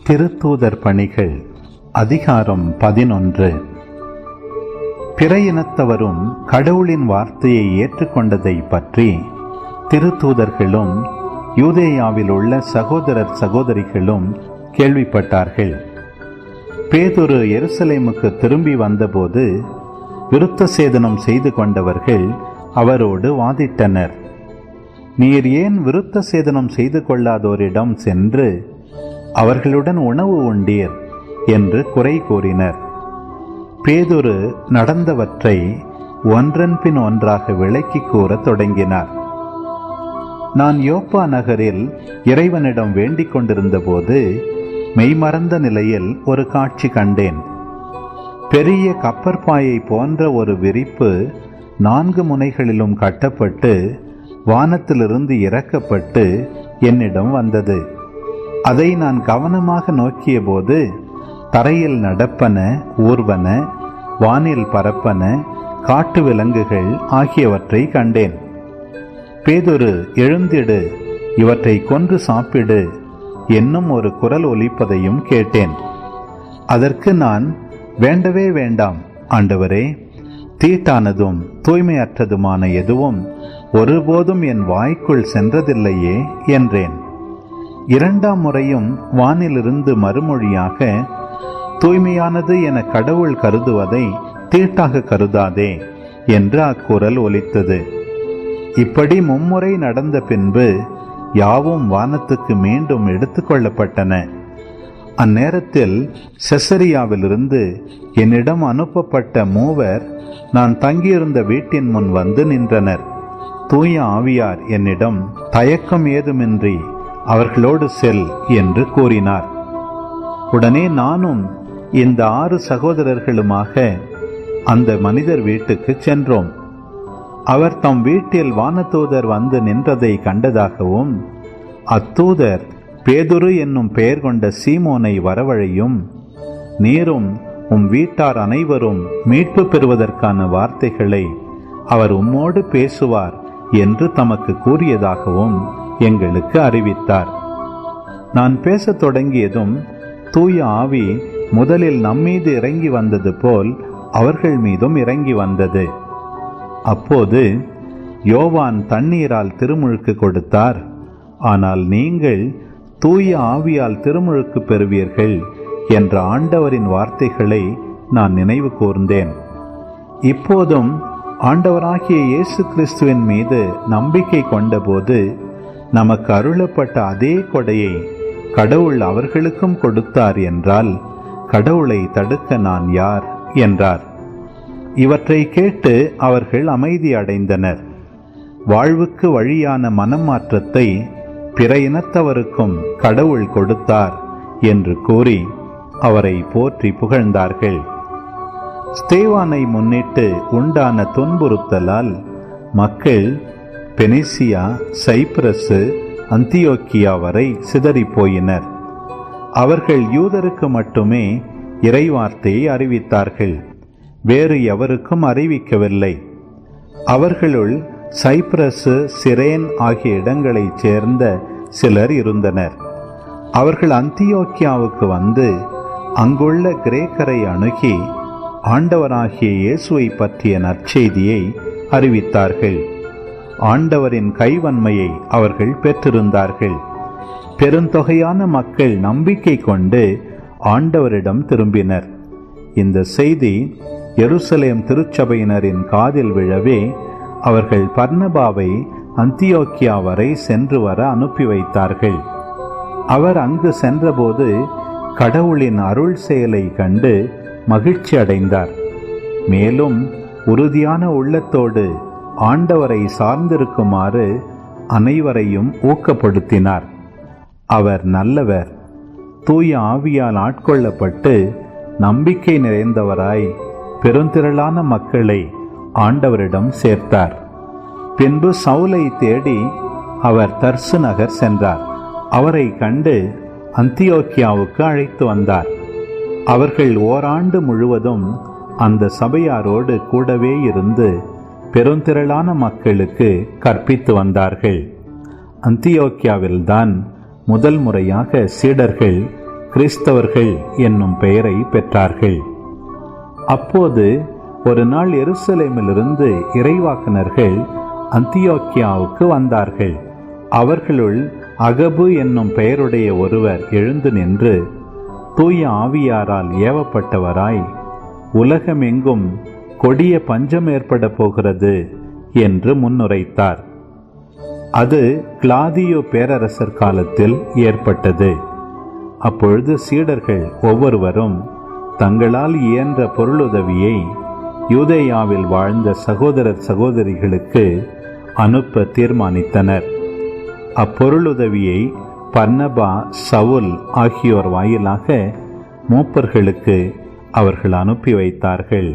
திருத்தூதர் பணிகள் அதிகாரம் 11. பிற இனத்தவரும் கடவுளின் வார்த்தையை ஏற்றுக்கொண்டதை பற்றி திருத்தூதர்களும் யூதேயாவில் உள்ள சகோதரர் சகோதரிகளும் கேள்விப்பட்டார்கள். பேதுரு எருசலேமுக்கு திரும்பி வந்தபோது விருத்த சேதனம் செய்து கொண்டவர்கள் அவரோடு வாதிட்டனர். நீர் ஏன் விருத்த சேதனம் செய்து கொள்ளாதோரிடம் சென்று அவர்களுடன் உணவு உண்டீர் என்று குறை கூறினர். பேதுரு நடந்தவற்றை ஒன்றன் பின் ஒன்றாக விளக்கி கூறத் தொடங்கினார். நான் யோப்பா நகரில் இறைவனிடம் வேண்டிக் கொண்டிருந்த போது மெய்மறந்த நிலையில் ஒரு காட்சி கண்டேன். பெரிய கப்பற்பாயை போன்ற ஒரு விரிப்பு 4 முனைகளிலும் கட்டப்பட்டு வானத்திலிருந்து இறக்கப்பட்டு என்னிடம் வந்தது. அதை நான் கவனமாக நோக்கிய போது தரையில் நடப்பன, ஊர்வன, வானில் பறப்பன, காட்டு விலங்குகள் ஆகியவற்றை கண்டேன். பேதுரு, எழுந்திடு, இவற்றை கொன்று சாப்பிடு என்னும் ஒரு குரல் ஒலிப்பதையும் கேட்டேன். அதற்கு நான், வேண்டவே வேண்டாம் ஆண்டவரே, தீட்டானதும் தூய்மையற்றதுமான எதுவும் ஒருபோதும் என் வாய்க்குள் சென்றதில்லையே என்றேன். 2ஆம் முறையும் வானிலிருந்து மறுமொழியாக, தூய்மையானது என கடவுள் கருதுவதை தீட்டாக கருதாதே என்று அக்குரல் ஒலித்தது. இப்படி 3 முறை நடந்த பின்பு யாவும் வானத்துக்கு மீண்டும் எடுத்துக்கொள்ளப்பட்டன. அந்நேரத்தில் செசரியாவிலிருந்து என்னிடம் அனுப்பப்பட்ட 3 நான் தங்கியிருந்த வீட்டின் முன் வந்து நின்றனர். தூய ஆவியார் என்னிடம், தயக்கம் ஏதுமின்றி அவர்களோடு செல் என்று கூறினார். உடனே நானும் இந்த 6 சகோதரர்களுமாக அந்த மனிதர் வீட்டுக்கு சென்றோம். அவர் தம் வீட்டில் வானதூதர் வந்து நின்றதை கண்டதாகவும், அத்தூதர் பேதுரு என்னும் பெயர் கொண்ட சீமோனை வரவழையும், நீரும் வீட்டார் அனைவரும் மீட்பு பெறுவதற்கான வார்த்தைகளை அவர் உம்மோடு பேசுவார் என்று தமக்கு கூறியதாகவும் எங்களுக்கு அறிவித்தார். நான் பேசத் தொடங்கியதும் தூய ஆவி முதலில் நம்மீது இறங்கி வந்தது போல் அவர்கள் மீதும் இறங்கி வந்தது. அப்போது, யோவான் தண்ணீரால் திருமுழுக்கு கொடுத்தார், ஆனால் நீங்கள் தூய ஆவியால் திருமுழுக்கு பெறுவீர்கள் என்ற ஆண்டவரின் வார்த்தைகளை நான் நினைவு கூர்ந்தேன். இப்போதும் ஆண்டவராகிய இயேசு கிறிஸ்துவின் மீது நம்பிக்கை கொண்டபோது நமக்கு அருளப்பட்ட அதே கொடையை கடவுள் அவர்களுக்கும் கொடுத்தார் என்றால் கடவுளை தடுக்க நான் யார் என்றார். இவற்றை கேட்டு அவர்கள் அமைதி அடைந்தனர். வாழ்வுக்கு வழியான மனமாற்றத்தை பிற இனத்தவருக்கும் கடவுள் கொடுத்தார் என்று கூறி அவரை போற்றி புகழ்ந்தார்கள். ஸ்தேவானை முன்னிட்டு உண்டான துன்புறுத்தலால் மக்கள் பெனிசியா, சைப்ரசு, அந்தியோக்கியா வரை சிதறிப்போயினர். அவர்கள் யூதருக்கு மட்டுமே இறைவார்த்தையை அறிவித்தார்கள், வேறு எவருக்கும் அறிவிக்கவில்லை. அவர்களுள் சைப்ரசு, சிரேன் ஆகிய இடங்களைச் சேர்ந்த சிலர் இருந்தனர். அவர்கள் அந்தியோக்கியாவுக்கு வந்து அங்குள்ள கிரேக்கரை அணுகி ஆண்டவராகிய இயேசுவை பற்றிய நற்செய்தியை அறிவித்தார்கள். ஆண்டவரின் கைவன்மையை அவர்கள் பெற்றிருந்தார்கள். பெருந்தொகையான மக்கள் நம்பிக்கை கொண்டு ஆண்டவரிடம் திரும்பினர். இந்த செய்தி எருசலேம் திருச்சபையினரின் காதில் விழவே அவர்கள் பர்னபாவை அந்தியோக்கியா வரை சென்று வர அனுப்பி வைத்தார்கள். அவர் அங்கு சென்றபோது கடவுளின் அருள் செயலை கண்டு மகிழ்ச்சி அடைந்தார். மேலும் உறுதியான உள்ளத்தோடு ஆண்டவரை சார்ந்திருக்குமாறு அனைவரையும் ஊக்கப்படுத்தினார். அவர் நல்லவர், தூய ஆவியால் ஆட்கொள்ளப்பட்டு நம்பிக்கை நிறைந்தவராய் பெருந்திரளான மக்களை ஆண்டவரிடம் சேர்த்தார். பின்பு சவுலை தேடி அவர் தர்சு நகர் சென்றார். அவரை கண்டு அந்தியோக்கியாவுக்கு அழைத்து வந்தார். அவர்கள் ஓராண்டு முழுவதும் அந்த சபையாரோடு கூடவே இருந்து பெருந்திரளான மக்களுக்கு கற்பித்து வந்தார்கள். அந்தியோக்கியாவில்தான் முதல் முறையாக சீடர்கள் கிறிஸ்தவர்கள் என்னும் பெயரை பெற்றார்கள். அப்போது ஒரு நாள் எருசலேமிலிருந்து இறைவாக்கினர்கள் அந்தியோக்கியாவுக்கு வந்தார்கள். அவர்களுள் அகபு என்னும் பெயருடைய ஒருவர் எழுந்து நின்று தூய ஆவியாரால் ஏவப்பட்டவராய், உலகமெங்கும் கொடிய பஞ்சம் ஏற்பட போகிறது என்று முன்னுரைத்தார். அது கிளாதியோ பேரரசர் காலத்தில் ஏற்பட்டது. அப்பொழுது சீடர்கள் ஒவ்வொருவரும் தங்களால் இயன்ற பொருளுதவியை யூதேயாவில் வாழ்ந்த சகோதரர் சகோதரிகளுக்கு அனுப்ப தீர்மானித்தனர். அப்பொருளுதவியை பர்னபா, சவுல் ஆகியோர் வாயிலாக மூப்பர்களுக்கு அவர்கள் அனுப்பி வைத்தார்கள்.